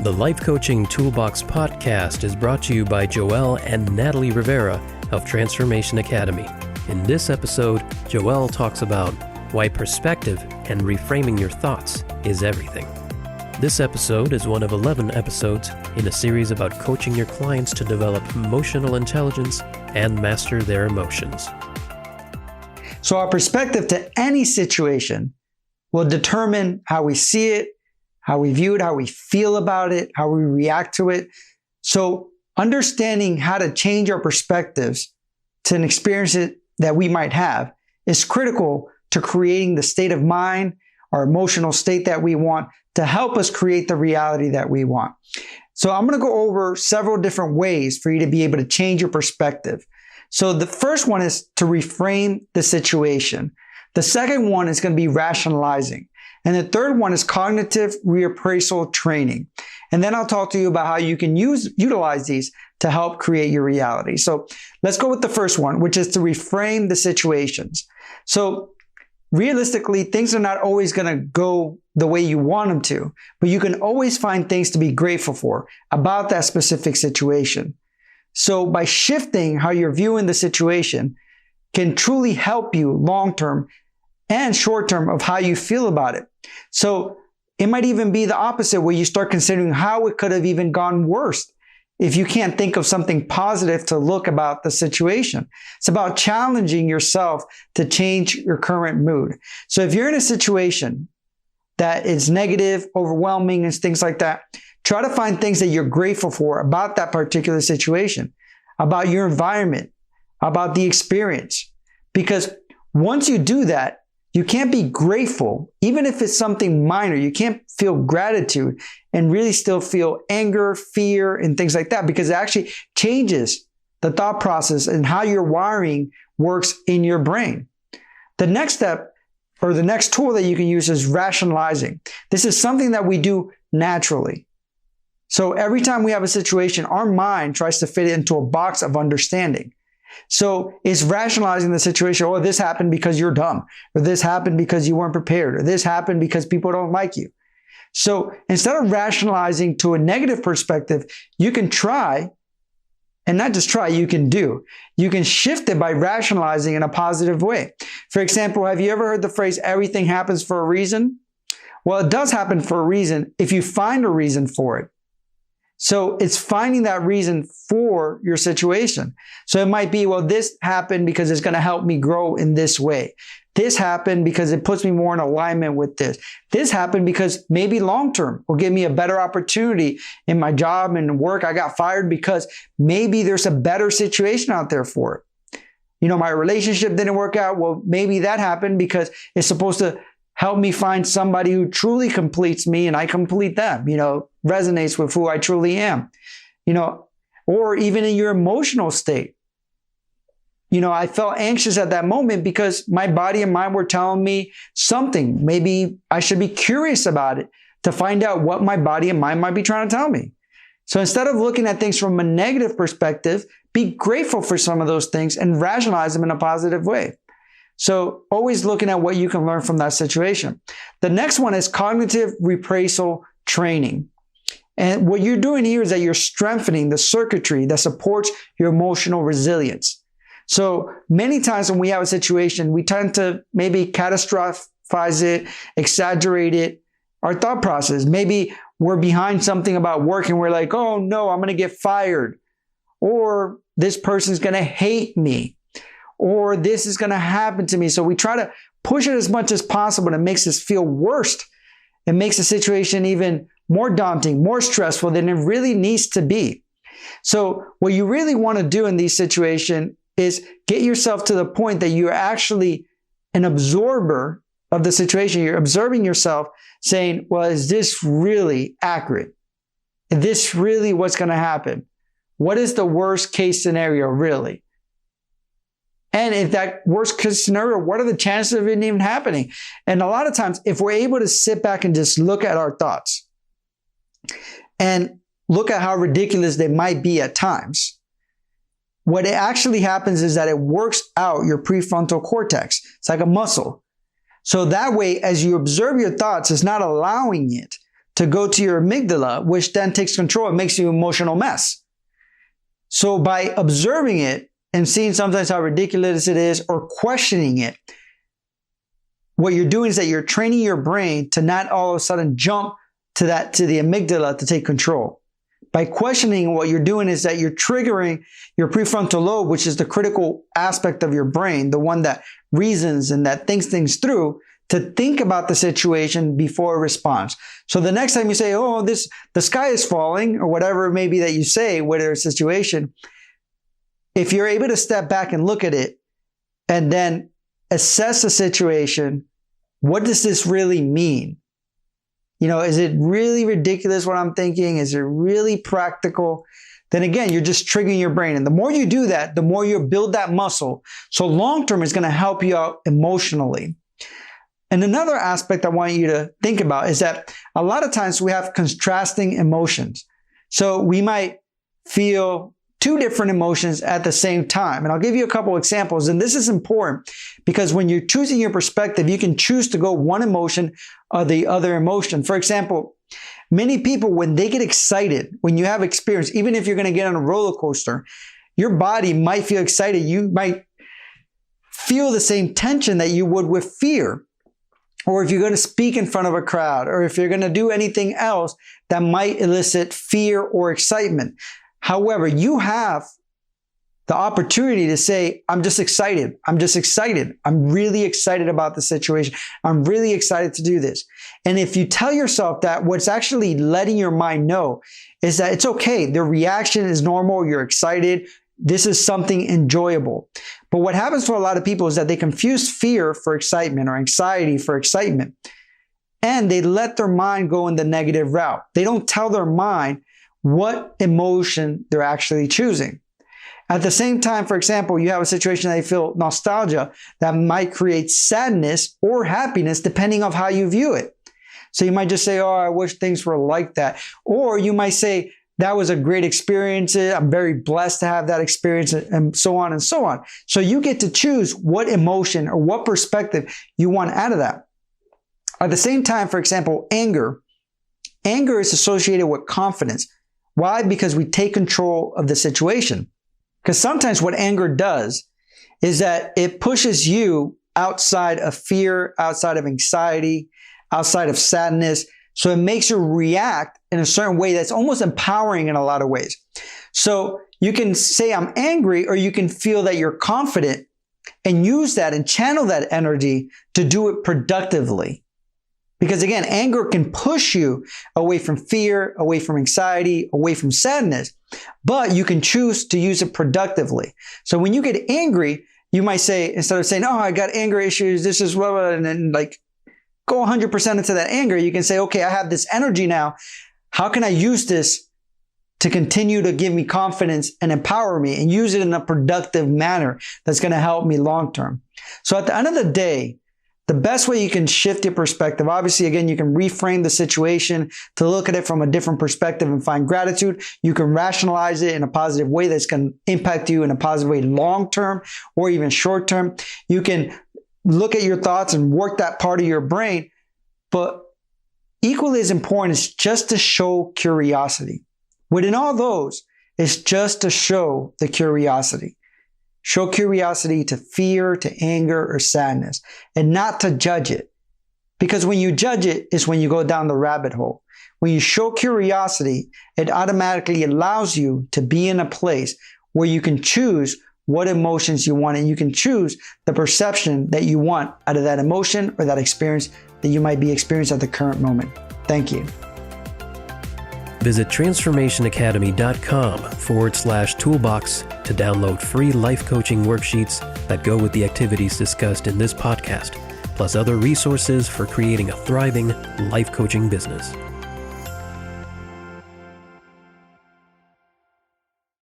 The Life Coaching Toolbox Podcast is brought to you by Joeel and Natalie Rivera of Transformation Academy. In this episode, Joeel talks about why perspective and reframing your thoughts is everything. This episode is one of 11 episodes in a series about coaching your clients to develop emotional intelligence and master their emotions. So our perspective to any situation will determine how we see it, how we view it, how we feel about it, how we react to it. So understanding how to change our perspectives to an experience that we might have is critical to creating the state of mind, our emotional state that we want to help us create the reality that we want. So I'm going to go over several different ways for you to be able to change your perspective. So the first one is to reframe the situation. The second one is going to be rationalizing. And the third one is cognitive reappraisal training. And then I'll talk to you about how you can utilize these to help create your reality. So let's go with the first one, which is to reframe the situations. So realistically, things are not always going to go the way you want them to, but you can always find things to be grateful for about that specific situation. So by shifting how you're viewing the situation can truly help you long-term and short-term of how you feel about it. So it might even be the opposite, where you start considering how it could have even gone worse if you can't think of something positive to look about the situation. It's about challenging yourself to change your current mood. So if you're in a situation that is negative, overwhelming, and things like that, try to find things that you're grateful for about that particular situation, about your environment, about the experience. Because once you do that, you can't be grateful, even if it's something minor. You can't feel gratitude and really still feel anger, fear, and things like that, because it actually changes the thought process and how your wiring works in your brain. The next step, or the next tool that you can use, is rationalizing. This is something that we do naturally. So every time we have a situation, our mind tries to fit it into a box of understanding. So it's rationalizing the situation. Oh, this happened because you're dumb, or this happened because you weren't prepared, or this happened because people don't like you. So instead of rationalizing to a negative perspective, you can try, and not just try, you can do. You can shift it by rationalizing in a positive way. For example, have you ever heard the phrase, everything happens for a reason? Well, it does happen for a reason if you find a reason for it. So it's finding that reason for your situation. So it might be, well, this happened because it's going to help me grow in this way. This happened because it puts me more in alignment with this. This happened because maybe long-term will give me a better opportunity in my job and work. I got fired because maybe there's a better situation out there for it. You know, my relationship didn't work out. Well, maybe that happened because it's supposed to help me find somebody who truly completes me and I complete them, resonates with who I truly am, or even in your emotional state. I felt anxious at that moment because my body and mind were telling me something. Maybe I should be curious about it to find out what my body and mind might be trying to tell me. So instead of looking at things from a negative perspective, be grateful for some of those things and rationalize them in a positive way. So always looking at what you can learn from that situation. The next one is cognitive reappraisal training. And what you're doing here is that you're strengthening the circuitry that supports your emotional resilience. So many times when we have a situation, we tend to maybe catastrophize it, exaggerate it, our thought process. Maybe we're behind something about work and we're like, oh no, I'm going to get fired. Or this person's going to hate me. Or this is going to happen to me. So we try to push it as much as possible, and it makes us feel worse. It makes the situation even more daunting, more stressful than it really needs to be. So what you really want to do in these situations is get yourself to the point that you're actually an absorber of the situation. You're observing yourself saying, well, is this really accurate? Is this really what's going to happen? What is the worst case scenario really? And if that worst case scenario, what are the chances of it even happening? And a lot of times, if we're able to sit back and just look at our thoughts and look at how ridiculous they might be at times, what actually happens is that it works out your prefrontal cortex. It's like a muscle. So that way, as you observe your thoughts, it's not allowing it to go to your amygdala, which then takes control and makes you an emotional mess. So by observing it and seeing sometimes how ridiculous it is or questioning it, what you're doing is that you're training your brain to not all of a sudden jump to the amygdala to take control. By questioning, what you're doing is that you're triggering your prefrontal lobe, which is the critical aspect of your brain, the one that reasons and that thinks things through, to think about the situation before it responds. So the next time you say, oh, the sky is falling, or whatever it may be that you say, whatever situation, if you're able to step back and look at it and then assess the situation, what does this really mean? Is it really ridiculous what I'm thinking? Is it really practical? Then again, you're just triggering your brain. And the more you do that, the more you build that muscle. So long-term is going to help you out emotionally. And another aspect I want you to think about is that a lot of times we have contrasting emotions. So we might feel two different emotions at the same time. And I'll give you a couple examples. And this is important because when you're choosing your perspective, you can choose to go one emotion or the other emotion. For example, many people, when they get excited, when you have experience, even if you're going to get on a roller coaster, your body might feel excited. You might feel the same tension that you would with fear. Or if you're going to speak in front of a crowd, or if you're going to do anything else that might elicit fear or excitement. However, you have the opportunity to say, I'm just excited. I'm just excited. I'm really excited about the situation. I'm really excited to do this. And if you tell yourself that, what's actually letting your mind know is that it's okay. The reaction is normal. You're excited. This is something enjoyable. But what happens to a lot of people is that they confuse fear for excitement or anxiety for excitement. And they let their mind go in the negative route. They don't tell their mind what emotion they're actually choosing. At the same time, for example, you have a situation that you feel nostalgia that might create sadness or happiness depending on how you view it. So you might just say, oh, I wish things were like that. Or you might say, that was a great experience. I'm very blessed to have that experience, and so on and so on. So you get to choose what emotion or what perspective you want out of that. At the same time, for example, anger. Anger is associated with confidence. Why? Because we take control of the situation. Because sometimes what anger does is that it pushes you outside of fear, outside of anxiety, outside of sadness. So it makes you react in a certain way that's almost empowering in a lot of ways. So you can say, I'm angry, or you can feel that you're confident and use that and channel that energy to do it productively. Because again, anger can push you away from fear, away from anxiety, away from sadness, but you can choose to use it productively. So when you get angry, you might say, instead of saying, oh, I got anger issues, this is blah, blah, and then go 100% into that anger, you can say, okay, I have this energy now. How can I use this to continue to give me confidence and empower me, and use it in a productive manner that's going to help me long term? So at the end of the day, the best way you can shift your perspective, obviously, again, you can reframe the situation to look at it from a different perspective and find gratitude. You can rationalize it in a positive way that's going to impact you in a positive way long term or even short term. You can look at your thoughts and work that part of your brain. But equally as important is just to show curiosity. Within all those, it's just to show the curiosity. Show curiosity to fear, to anger, or sadness, and not to judge it. Because when you judge it is when you go down the rabbit hole. When you show curiosity, it automatically allows you to be in a place where you can choose what emotions you want, and you can choose the perception that you want out of that emotion or that experience that you might be experiencing at the current moment. Thank you. Visit transformationacademy.com/toolbox to download free life coaching worksheets that go with the activities discussed in this podcast, plus other resources for creating a thriving life coaching business.